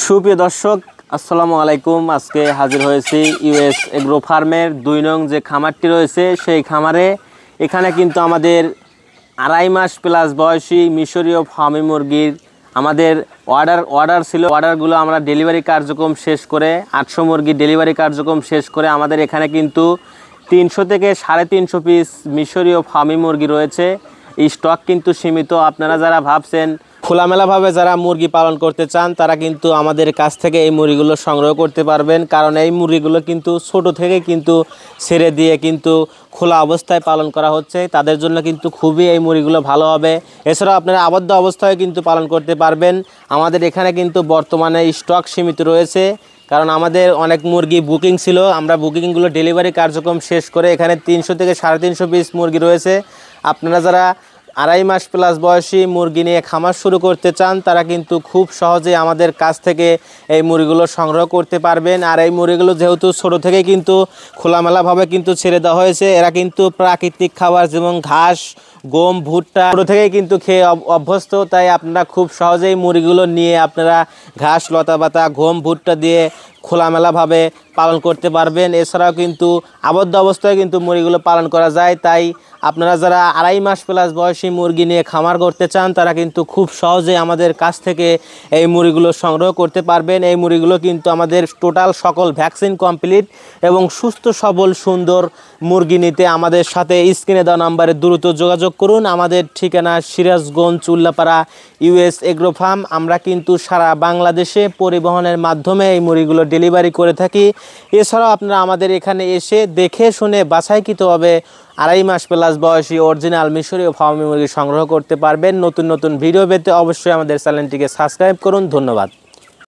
সুপ্রিয় দর্শক আসসালামু আলাইকুম। আজকে হাজির হয়েছি ইউএস এগ্রো ফার্মের ২ নং যে খামারটি রয়েছে সেই খামারে। এখানে কিন্তু আমাদের ২.৫ মাস প্লাস বয়সী মিশরীয় ফার্মি মুরগির আমাদের অর্ডার ছিল। অর্ডারগুলো আমরা ডেলিভারি কার্যক্রম শেষ করে ৮০০ মুরগির ডেলিভারি কার্যক্রম শেষ করে আমাদের এখানে কিন্তু ৩০০ থেকে ৩৫০ পিস মিশরীয় ফার্মি মুরগি রয়েছে। এই স্টক কিন্তু সীমিত। আপনারা যারা ভাবছেন খোলামেলাভাবে যারা মুরগি পালন করতে চান তারা কিন্তু আমাদের কাছ থেকে এই মুরগিগুলো সংগ্রহ করতে পারবেন, কারণ এই মুরগিগুলো কিন্তু ছোট থেকে কিন্তু ছেড়ে দিয়ে কিন্তু খোলা অবস্থায় পালন করা হচ্ছে। তাদের জন্য কিন্তু খুবই এই মুরগিগুলো ভালো হবে। এছাড়াও আপনারা আবদ্ধ অবস্থায় কিন্তু পালন করতে পারবেন। আমাদের এখানে কিন্তু বর্তমানে স্টক সীমিত রয়েছে, কারণ আমাদের অনেক মুরগি বুকিং ছিল। আমরা বুকিংগুলো ডেলিভারি কার্যক্রম শেষ করে এখানে ৩০০ থেকে ৩৫০ পিস মুরগি রয়েছে। আপনারা যারা ২.৫ মাস প্লাস বয়সী মুরগি নিয়ে খামার শুরু করতে চান তারা কিন্তু খুব সহজে আমাদের কাছ থেকে এই মুরগিগুলো সংগ্রহ করতে পারবেন। আর এই মুরগিগুলো যেহেতু ছোটো থেকে কিন্তু খোলামেলাভাবে কিন্তু ছেড়ে দেওয়া হয়েছে, এরা কিন্তু প্রাকৃতিক খাবার যেমন ঘাস, গম, ভুট্টা ছোটো থেকেই কিন্তু খেয়ে অভ্যস্ত। তাই আপনারা খুব সহজেই মুরগিগুলো নিয়ে আপনারা ঘাস, লতাপাতা, গম, ভুট্টা দিয়ে খোলামেলাভাবে পালন করতে পারবেন। এছাড়াও কিন্তু আবদ্ধ অবস্থায় কিন্তু মুরগিগুলো পালন করা যায়। তাই আপনারা যারা ২.৫ মাস প্লাস বয়সী মুরগি নিয়ে খামার করতে চান তারা কিন্তু খুব সহজে আমাদের কাছ থেকে এই মুরগিগুলো সংগ্রহ করতে পারবেন। এই মুরগিগুলো কিন্তু আমাদের টোটাল সকল ভ্যাকসিন কমপ্লিট এবং সুস্থ সবল সুন্দর মুরগি নিতে আমাদের সাথে স্ক্রিনে দেওয়া নাম্বারে দ্রুত যোগাযোগ করুন। আমাদের ঠিকানা Sirajganj, Ullapara, US agro farm. আমরা কিন্তু সারা বাংলাদেশে পরিবহনের মাধ্যমে এই মুরগিগুলো ডেলিভারি করে থাকি। এছাড়াও আপনারা আমাদের এখানে এসে দেখে শুনে বাছাইকৃতভাবে ২.৫ মাস প্লাস বয়সী অরিজিনাল মিশরীয় ফার্মি মুরগি সংগ্রহ করতে পারবেন। নতুন নতুন ভিডিও পেতে অবশ্যই আমাদের চ্যানেলটিকে সাবস্ক্রাইব করুন। ধন্যবাদ।